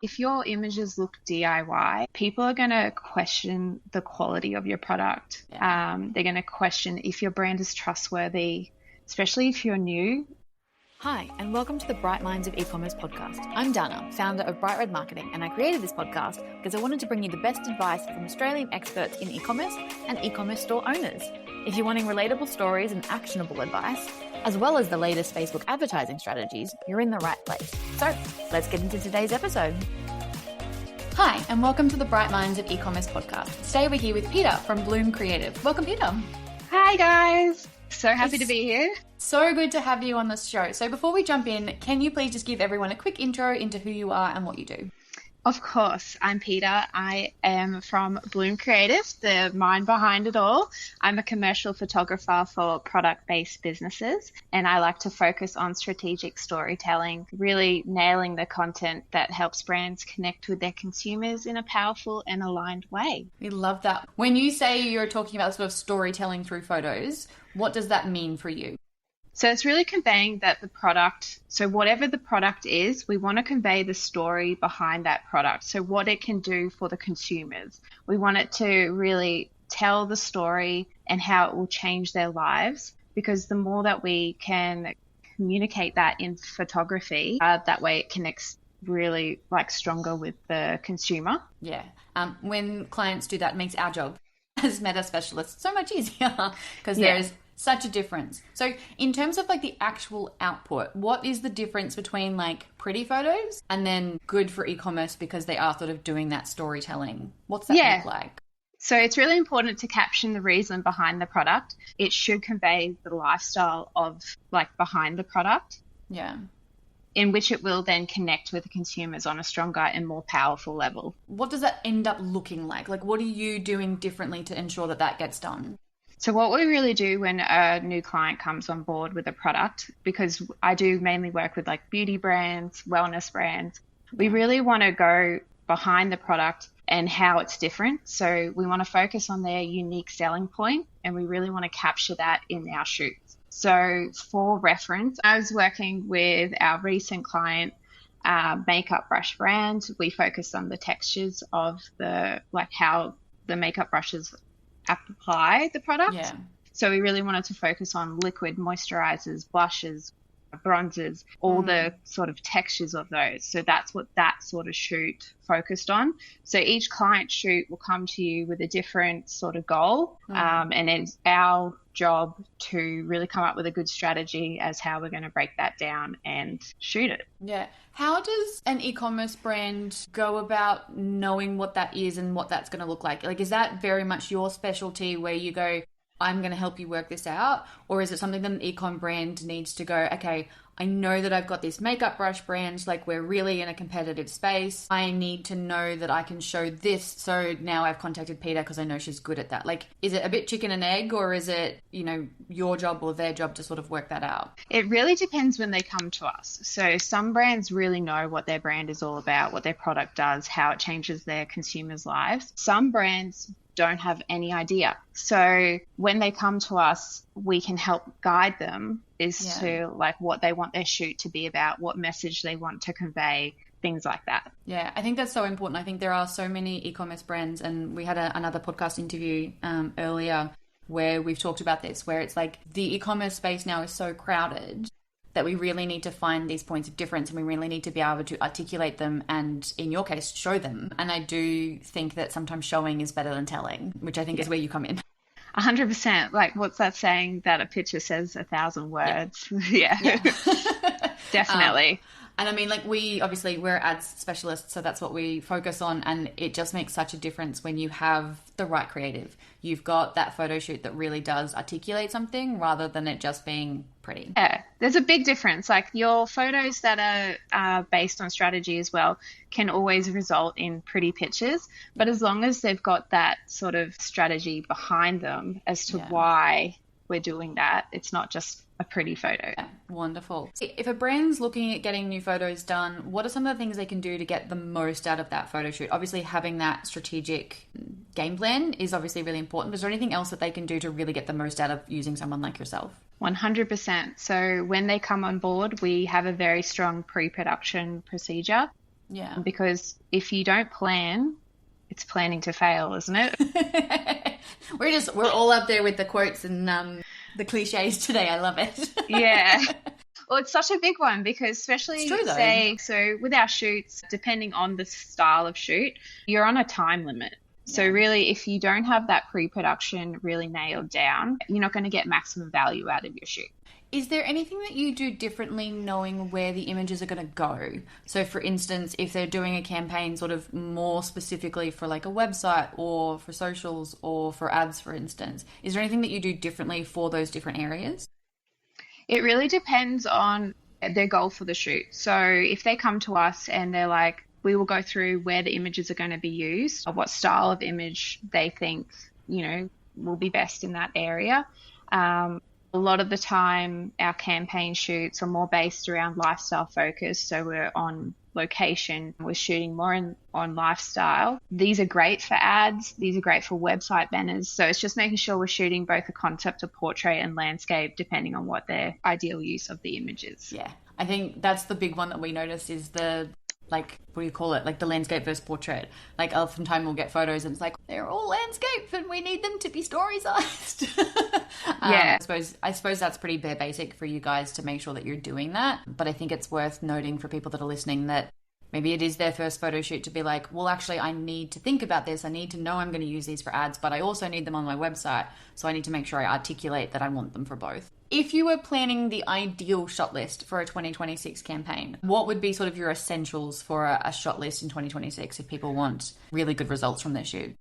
If your images look DIY, people are going to question the quality of your product. Yeah. They're going to question if your brand is trustworthy, especially if you're new. Hi, and welcome to the Bright Minds of E-commerce podcast. I'm Dahna, founder of Bright Red Marketing, and I created this podcast because I wanted to bring you the best advice from Australian experts in e-commerce and e-commerce store owners. If you're wanting relatable stories and actionable advice, as well as the latest Facebook advertising strategies, you're in the right place. So let's get into today's episode. Hi, and welcome to the Bright Minds of E-commerce podcast. Today we're here with Peita from Bloom Creative. Welcome, Peita. Hi, guys. So happy to be here. So good to have you on the show. So before we jump in, can you please just give everyone a quick intro into who you are and what you do? Of course, I'm Peita. I am from Bloom Creative, the mind behind it all. I'm a commercial photographer for product-based businesses, and I like to focus on strategic storytelling, really nailing the content that helps brands connect with their consumers in a powerful and aligned way. We love that. When you say you're talking about sort of storytelling through photos, what does that mean for you? So it's really conveying that the product, so whatever the product is, we want to convey the story behind that product. So what it can do for the consumers. We want it to really tell the story and how it will change their lives, because the more that we can communicate that in photography, that way it connects really stronger with the consumer. Yeah. When clients do that, it makes our job as meta specialists so much easier because there's such a difference. So in terms of the actual output, what is the difference between pretty photos and then good for e-commerce because they are sort of doing that storytelling? What's that look like? So it's really important to caption the reason behind the product. It should convey the lifestyle of behind the product. Yeah. In which it will then connect with the consumers on a stronger and more powerful level. What does that end up looking like? What are you doing differently to ensure that that gets done? So what we really do when a new client comes on board with a product, because I do mainly work with beauty brands, wellness brands, we really want to go behind the product and how it's different. So we want to focus on their unique selling point, and we really want to capture that in our shoots. So for reference, I was working with our recent client, makeup brush brand. We focused on the textures of the, how the makeup brushes apply the product. Yeah. So we really wanted to focus on liquid moisturizers, blushes, bronzers, all the sort of textures of those. So that's what that sort of shoot focused on. So each client shoot will come to you with a different sort of goal. And it's our job to really come up with a good strategy as how we're going to break that down and shoot it. Yeah. How does an e-commerce brand go about knowing what that is and what that's going to look like? Is that very much your specialty where you go, I'm going to help you work this out? Or is it something that an e-com brand needs to go, okay, I know that I've got this makeup brush brand, we're really in a competitive space. I need to know that I can show this. So now I've contacted Peita because I know she's good at that. Is it a bit chicken and egg, or is it, your job or their job to sort of work that out? It really depends when they come to us. So some brands really know what their brand is all about, what their product does, how it changes their consumers' lives. Some brands don't have any idea. So when they come to us, we can help guide them to what they want their shoot to be about, what message they want to convey, things like that. Yeah, I think that's so important. I think there are so many e-commerce brands, and we had another podcast interview earlier where we've talked about this, where it's the e-commerce space now is so crowded that we really need to find these points of difference, and we really need to be able to articulate them and, in your case, show them. And I do think that sometimes showing is better than telling, which I think is where you come in. 100%. What's that saying that a picture says 1,000 words? Yeah. Definitely. And I mean, we're ads specialists, so that's what we focus on. And it just makes such a difference when you have the right creative. You've got that photo shoot that really does articulate something rather than it just being pretty. Yeah, there's a big difference. Your photos that are based on strategy as well can always result in pretty pictures. But as long as they've got that sort of strategy behind them as to why we're doing that, it's not just a pretty photo. Yeah, wonderful. If a brand's looking at getting new photos done, what are some of the things they can do to get the most out of that photo shoot? Obviously, having that strategic game plan is obviously really important. Is there anything else that they can do to really get the most out of using someone like yourself? 100%. So when they come on board, we have a very strong pre-production procedure. Yeah. Because if you don't plan, it's planning to fail, isn't it? We're all up there with the quotes and the cliches today. I love it. Yeah. Well, it's such a big one because It's especially true though. say, so with our shoots, depending on the style of shoot, you're on a time limit. So Yeah. really, if you don't have that pre-production really nailed down, you're not going to get maximum value out of your shoot. Is there anything that you do differently knowing where the images are going to go? So, for instance, if they're doing a campaign sort of more specifically for like a website or for socials or for ads, for instance, is there anything that you do differently for those different areas? It really depends on their goal for the shoot. So if they come to us and they're like, we will go through where the images are going to be used, or what style of image they think, will be best in that area. A lot of the time, our campaign shoots are more based around lifestyle focus. So we're on location, we're shooting more on lifestyle. These are great for ads. These are great for website banners. So it's just making sure we're shooting both a concept of portrait and landscape, depending on what their ideal use of the image is. Yeah, I think that's the big one that we notice is what do you call it? Like the landscape versus portrait. Like oftentimes we'll get photos and it's like, they're all landscape and we need them to be story sized. Yeah. I suppose that's pretty bare basic for you guys to make sure that you're doing that. But I think it's worth noting for people that are listening that maybe it is their first photo shoot to be like, well, actually, I need to think about this. I need to know I'm going to use these for ads, but I also need them on my website. So I need to make sure I articulate that I want them for both. If you were planning the ideal shot list for a 2026 campaign, what would be sort of your essentials for a shot list in 2026 if people want really good results from their shoot?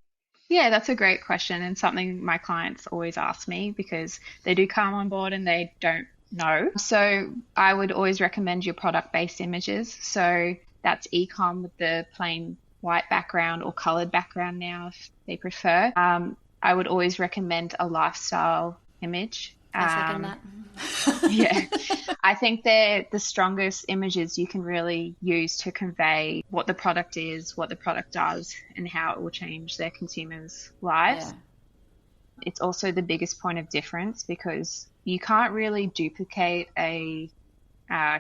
Yeah, that's a great question and something my clients always ask me because they do come on board and they don't know. So I would always recommend your product-based images. So that's ecom with the plain white background or colored background now if they prefer. I would always recommend a lifestyle image. I second that. Yeah, I think they're the strongest images you can really use to convey what the product is, what the product does, and how it will change their consumers' lives. Yeah. It's also the biggest point of difference because you can't really duplicate a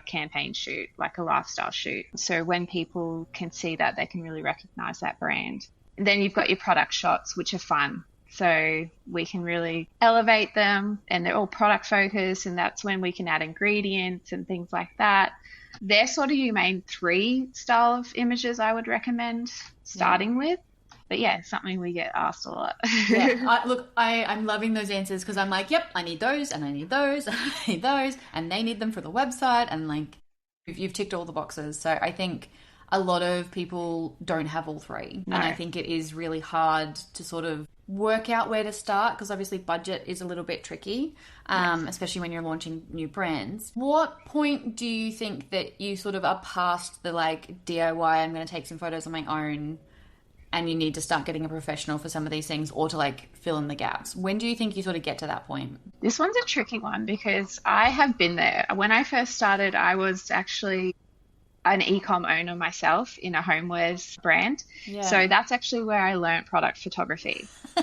campaign shoot, like a lifestyle shoot. So when people can see that, they can really recognize that brand. And then you've got your product shots, which are fun. So we can really elevate them and they're all product focused, and that's when we can add ingredients and things like that. They're sort of your main three style of images I would recommend starting with. But yeah, something we get asked a lot. Yeah, I'm loving those answers because I'm like, yep, I need those and I need those and I need those and they need them for the website, and like you've ticked all the boxes. So I think a lot of people don't have all three. No. And I think it is really hard to sort of work out where to start because obviously budget is a little bit tricky, especially when you're launching new brands. What point do you think that you sort of are past the like DIY, I'm going to take some photos on my own, and you need to start getting a professional for some of these things or to like fill in the gaps? When do you think you sort of get to that point? This one's a tricky one because I have been there. When I first started, I was actually an e-com owner myself in a homewares brand. Yeah. So that's actually where I learned product photography. Ooh,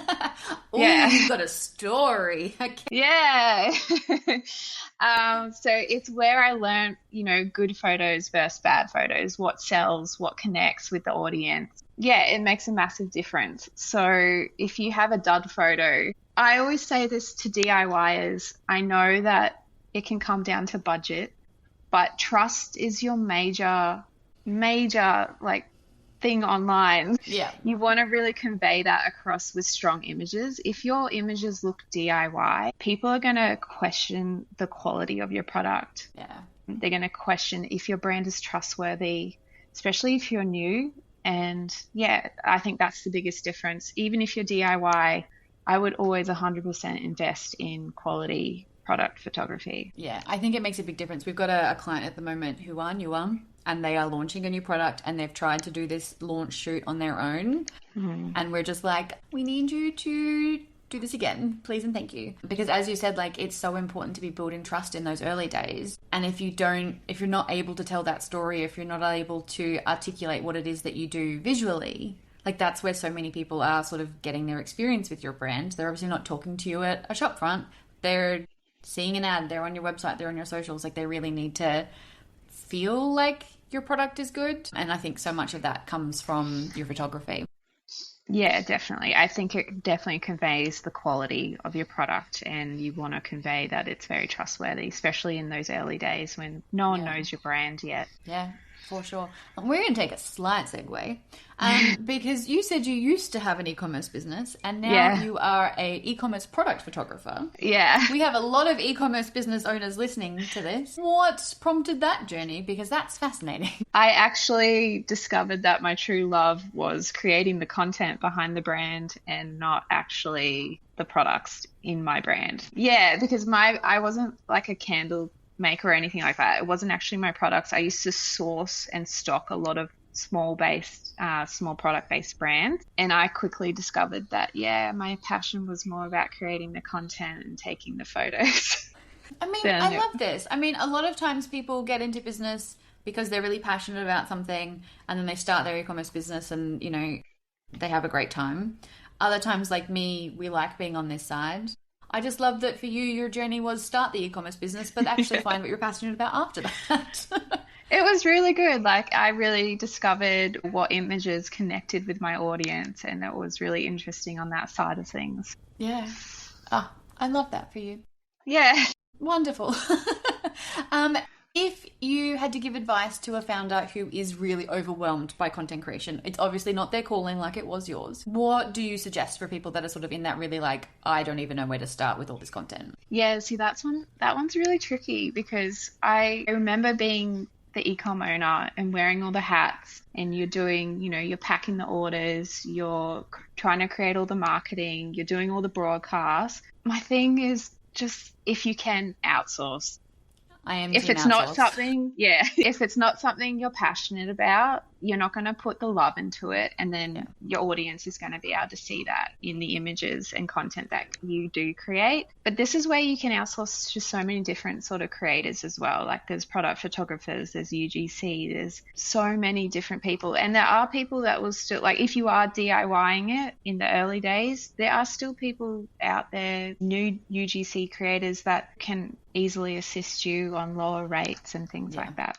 yeah. You've got a story. Yeah. So it's where I learned, good photos versus bad photos, what sells, what connects with the audience. Yeah, it makes a massive difference. So if you have a dud photo, I always say this to DIYers, I know that it can come down to budget, but trust is your major like thing online. Yeah. You want to really convey that across with strong images. If your images look DIY, people are going to question the quality of your product. Yeah. They're going to question if your brand is trustworthy, especially if you're new. And yeah, I think that's the biggest difference. Even if you're DIY, I would always 100% invest in quality product photography. Yeah, I think it makes a big difference. We've got a client at the moment who are newer and they are launching a new product and they've tried to do this launch shoot on their own. Mm-hmm. And we're just like, we need you to do this again, please and thank you. Because as you said, like it's so important to be building trust in those early days. And if you're not able to tell that story, if you're not able to articulate what it is that you do visually, like that's where so many people are sort of getting their experience with your brand. They're obviously not talking to you at a shop front. They're seeing an ad, they're on your website, they're on your socials. Like they really need to feel like your product is good. And I think so much of that comes from your photography. Yeah, definitely. I think it definitely conveys the quality of your product, and you want to convey that it's very trustworthy, especially in those early days when no one knows your brand yet. Yeah, for sure. And we're going to take a slight segue because you said you used to have an e-commerce business and now you are a e-commerce product photographer. Yeah. We have a lot of e-commerce business owners listening to this. What prompted that journey? Because that's fascinating. I actually discovered that my true love was creating the content behind the brand and not actually the products in my brand. Yeah, because I wasn't like a candle maker or anything like that. It wasn't actually my products. I used to source and stock a lot of small product based brands, and I quickly discovered that my passion was more about creating the content and taking the photos. I mean, I love this. I mean, a lot of times people get into business because they're really passionate about something, and then they start their e-commerce business and, you know, they have a great time. Other times, like me, we like being on this side. I just love that for you, your journey was start the e-commerce business, but actually find what you're passionate about after that. It was really good. Like, I really discovered what images connected with my audience, and it was really interesting on that side of things. Yeah. Oh, I love that for you. Yeah. Wonderful. If you had to give advice to a founder who is really overwhelmed by content creation, it's obviously not their calling like it was yours. What do you suggest for people that are sort of in that really like, I don't even know where to start with all this content? Yeah, see, that one's really tricky because I remember being the e-com owner and wearing all the hats, and you're doing, you know, you're packing the orders, you're trying to create all the marketing, you're doing all the broadcasts. My thing is just, if you can, outsource. I am if it's not something if it's not something you're passionate about, you're not going to put the love into it, and then your audience is going to be able to see that in the images and content that you do create. But this is where you can outsource to so many different sort of creators as well. Like, there's product photographers, there's UGC, there's so many different people, and there are people that will still, like, if you are DIYing it in the early days, there are still people out there, new UGC creators, that can easily assist you on lower rates and things like that.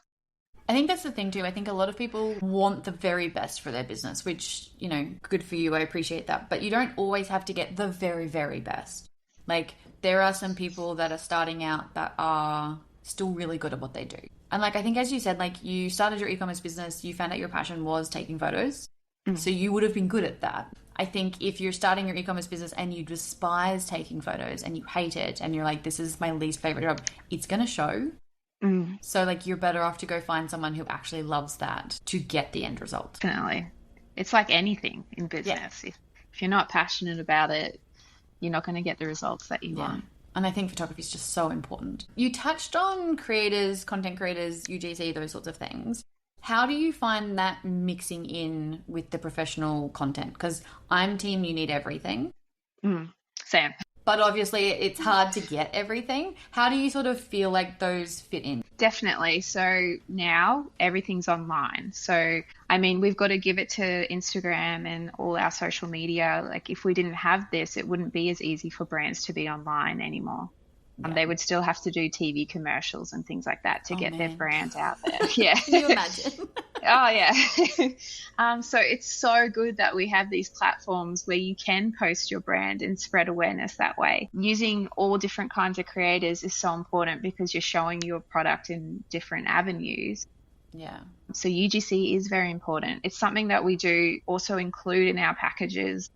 I think that's the thing too. I think a lot of people want the very best for their business, which, you know, good for you. I appreciate that. But you don't always have to get the very, very best. Like, there are some people that are starting out that are still really good at what they do. And like, I think as you said, like, you started your e-commerce business, you found out your passion was taking photos. So you would have been good at that. I think if you're starting your e-commerce business and you despise taking photos and you hate it and you're like, this is my least favorite job, it's going to show. So like, you're better off to go find someone who actually loves that to get the end result. Definitely. It's like anything in business. If you're not passionate about it, you're not going to get the results that you want. And I think photography is just so important. You touched on creators, content creators, UGC, those sorts of things. How do you find that mixing in with the professional content? Because I'm team you need everything. Same. But obviously it's hard to get everything. How do you sort of feel like those fit in? Definitely. So now everything's online. So, I mean, we've got to give it to Instagram and all our social media. Like, if we didn't have this, it wouldn't be as easy for brands to be online anymore. They would still have to do TV commercials and things like that to get their brand out there. Yeah. Can you imagine? Oh, yeah. So it's so good that we have these platforms where you can post your brand and spread awareness that way. Using all different kinds of creators is so important because you're showing your product in different avenues. Yeah. So UGC is very important. It's something that we do also include in our packages.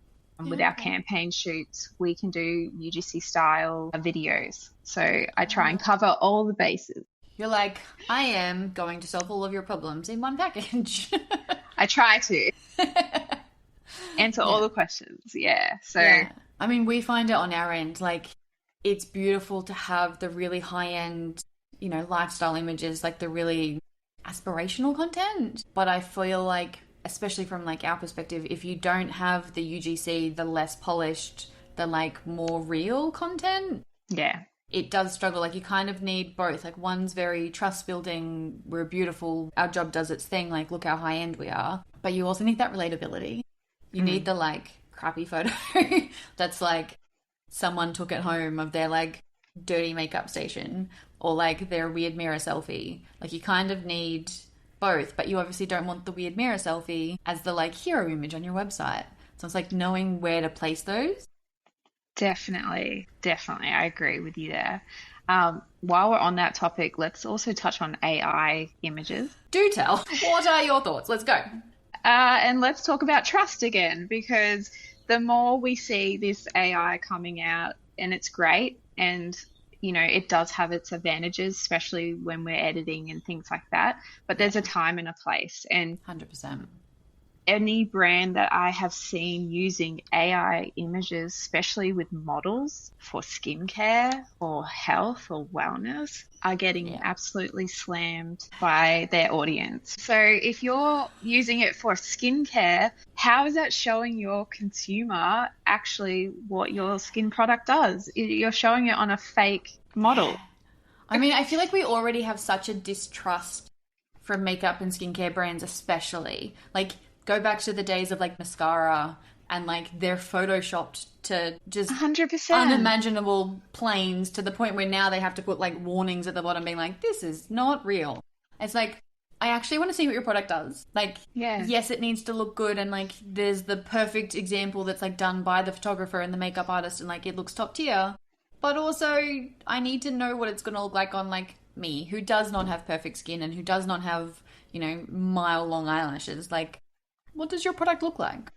With our campaign shoots, we can do UGC style videos. So I try and cover all the bases. You're like, I am going to solve all of your problems in one package. I try to answer all the questions. Yeah. So, I mean, we find it on our end, like, it's beautiful to have the really high end, you know, lifestyle images, like the really aspirational content. But I feel like, especially from like our perspective, if you don't have the UGC, the less polished, the like more real content, it does struggle. Like, you kind of need both. Like, one's very trust building, we're beautiful, our job does its thing, like, look how high end we are, but you also need that relatability. You need the like crappy photo that's like someone took at home of their like dirty makeup station, or like their weird mirror selfie. Like, you kind of need both, but you obviously don't want the weird mirror selfie as the like hero image on your website. So it's like knowing where to place those. Definitely. Definitely. I agree with you there. While we're on that topic, let's also touch on AI images. Do tell. What are your thoughts? Let's go. And let's talk about trust again, because the more we see this AI coming out, and it's great, and it does have its advantages, especially when we're editing and things like that. But there's a time and a place. And 100%. any brand that I have seen using AI images, especially with models for skincare or health or wellness, are getting absolutely slammed by their audience. So if you're using it for skincare, how is that showing your consumer actually what your skin product does? You're showing it on a fake model. I mean, I feel like we already have such a distrust from makeup and skincare brands, especially. Like, go back to the days of like mascara and like they're photoshopped to just 100% unimaginable planes, to the point where now they have to put like warnings at the bottom being like, this is not real. It's like, I actually want to see what your product does. Like, yes, it needs to look good, and like there's the perfect example that's like done by the photographer and the makeup artist and like it looks top tier. But also I need to know what it's going to look like on like me, who does not have perfect skin and who does not have, mile long eyelashes. Like, what does your product look like?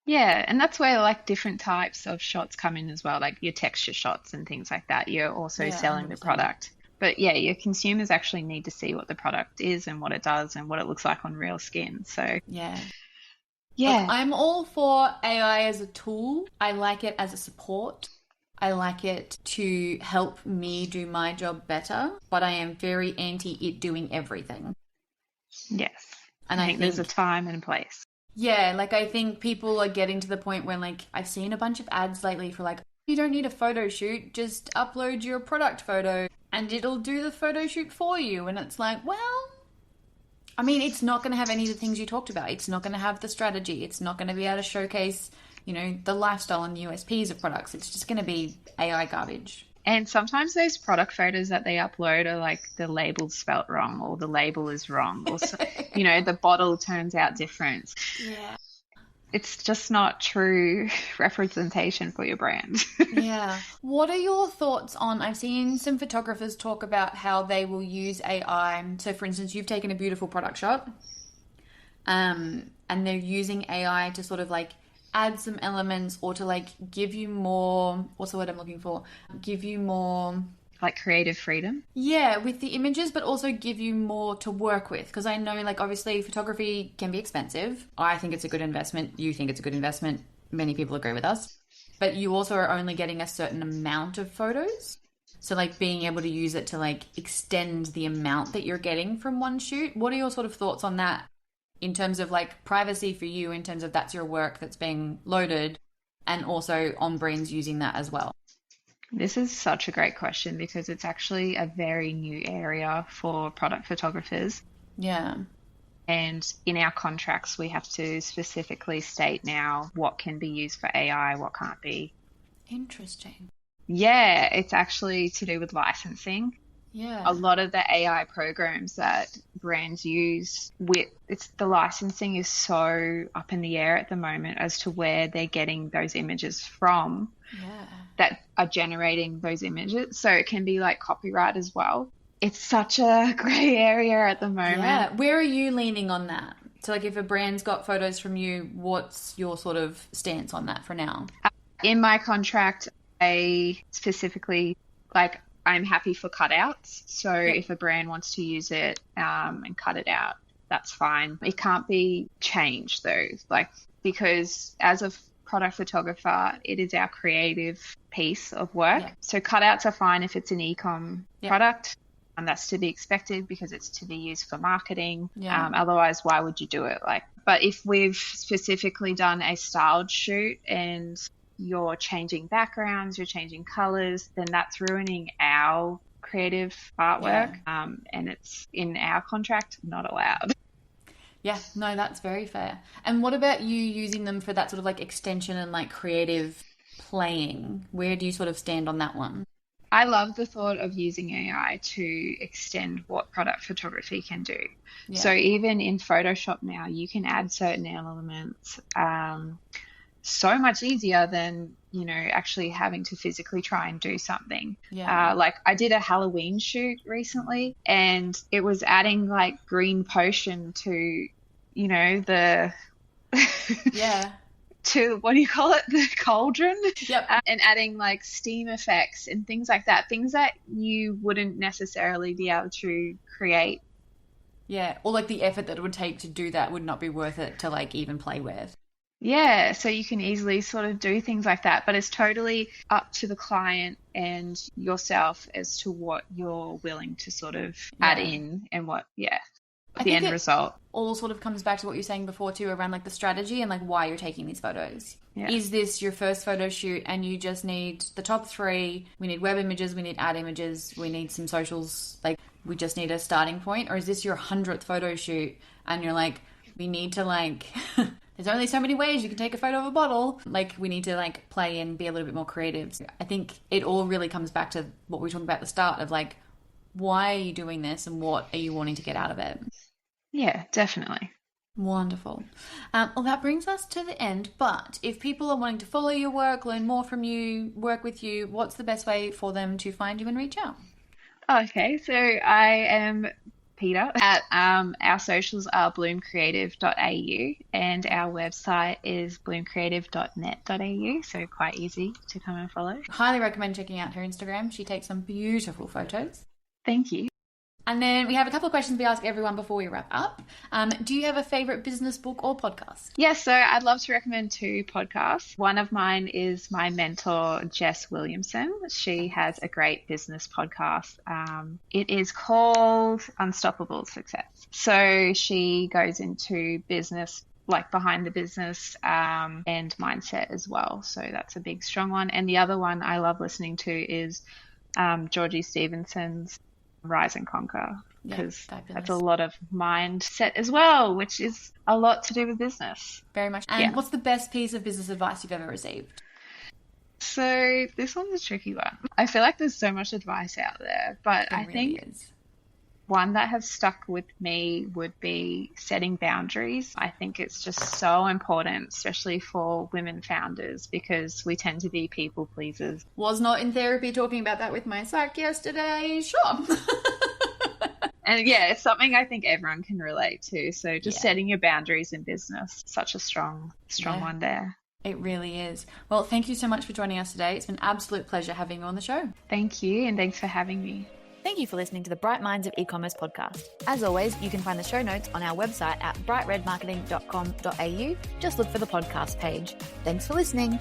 Yeah, and that's where like different types of shots come in as well, like your texture shots and things like that. You're also selling 100%. the product. But yeah, your consumers actually need to see what the product is and what it does and what it looks like on real skin. So yeah. Yeah. Look, I'm all for AI as a tool. I like it as a support. I like it to help me do my job better, but I am very anti it doing everything. Yes. And I think there's a time and a place. Yeah, like I think people are getting to the point where like I've seen a bunch of ads lately for like, you don't need a photo shoot, just upload your product photo and it'll do the photo shoot for you. And it's like, well, I mean, it's not going to have any of the things you talked about. It's not going to have the strategy. It's not going to be able to showcase, the lifestyle and USPs of products. It's just going to be AI garbage. And sometimes those product photos that they upload are like the label's spelt wrong, or the label is wrong, or the bottle turns out different. Yeah. It's just not true representation for your brand. Yeah. What are your thoughts on, I've seen some photographers talk about how they will use AI. So for instance, you've taken a beautiful product shot, and they're using AI to sort of like add some elements, or to like give you more, what's the word I'm looking for? Give you more like creative freedom. Yeah, with the images, but also give you more to work with. Because I know, like, obviously photography can be expensive. I think it's a good investment. You think it's a good investment. Many people agree with us. But you also are only getting a certain amount of photos. So like being able to use it to like extend the amount that you're getting from one shoot. What are your sort of thoughts on that? In terms of like privacy for you, in terms of that's your work that's being loaded, and also on brands using that as well? This is such a great question, because it's actually a very new area for product photographers. Yeah. And in our contracts, we have to specifically state now what can be used for AI, what can't be. Interesting. Yeah, it's actually to do with licensing. Yeah. A lot of the AI programs that brands use, the licensing is so up in the air at the moment as to where they're getting those images from that are generating those images. So it can be like copyright as well. It's such a grey area at the moment. Yeah. Where are you leaning on that? So like if a brand's got photos from you, what's your sort of stance on that for now? In my contract, I specifically I'm happy for cutouts. So if a brand wants to use it and cut it out, that's fine. It can't be changed though, because as a product photographer, it is our creative piece of work. Yeah. So cutouts are fine if it's an e-com product, and that's to be expected because it's to be used for marketing. Yeah. Otherwise, why would you do it? But if we've specifically done a styled shoot and you're changing backgrounds, you're changing colors, then that's ruining our creative artwork. Yeah. And it's in our contract, not allowed. Yeah, no, that's very fair. And what about you using them for that sort of like extension and like creative playing? Where do you sort of stand on that one? I love the thought of using AI to extend what product photography can do. Yeah. So even in Photoshop now, you can add certain elements so much easier than, actually having to physically try and do something. Yeah. Like I did a Halloween shoot recently, and it was adding like green potion to, the Yeah. to, what do you call it? The cauldron. Yep. And adding like steam effects and things like that. Things that you wouldn't necessarily be able to create. Yeah. Or like the effort that it would take to do that would not be worth it to like even play with. Yeah, so you can easily sort of do things like that, but it's totally up to the client and yourself as to what you're willing to sort of add in and what, the end result. All sort of comes back to what you were saying before too, around like the strategy and like why you're taking these photos. Yeah. Is this your first photo shoot and you just need the top 3? We need web images, we need ad images, we need some socials, like we just need a starting point? Or is this your 100th photo shoot and you're like, we need to like... There's only so many ways you can take a photo of a bottle. Like, we need to, like, play and be a little bit more creative. So I think it all really comes back to what we were talking about at the start of, like, why are you doing this and what are you wanting to get out of it? Yeah, definitely. Wonderful. Well, that brings us to the end. But if people are wanting to follow your work, learn more from you, work with you, what's the best way for them to find you and reach out? Okay, so I am... Peita. Our socials are bloomcreative.au and our website is bloomcreative.net.au, so quite easy to come and follow. Highly recommend checking out her Instagram. She takes some beautiful photos. Thank you. And then we have a couple of questions we ask everyone before we wrap up. Do you have a favourite business book or podcast? Yes, so I'd love to recommend 2 podcasts. One of mine is my mentor, Jess Williamson. She has a great business podcast. It is called Unstoppable Success. So she goes into business, like behind the business and mindset as well. So that's a big, strong one. And the other one I love listening to is Georgie Stevenson's Rise and Conquer, because that's a lot of mindset as well, which is a lot to do with business. Very much. And what's the best piece of business advice you've ever received? So this one's a tricky one. I feel like there's so much advice out there, but I think one that has stuck with me would be setting boundaries. I think it's just so important, especially for women founders, because we tend to be people pleasers. Was not in therapy talking about that with my psych yesterday. Sure. And it's something I think everyone can relate to. So just setting your boundaries in business, such a strong one there. It really is. Well, thank you so much for joining us today. It's been an absolute pleasure having you on the show. Thank you, and thanks for having me. Thank you for listening to the Bright Minds of eCommerce podcast. As always, you can find the show notes on our website at brightredmarketing.com.au. Just look for the podcast page. Thanks for listening.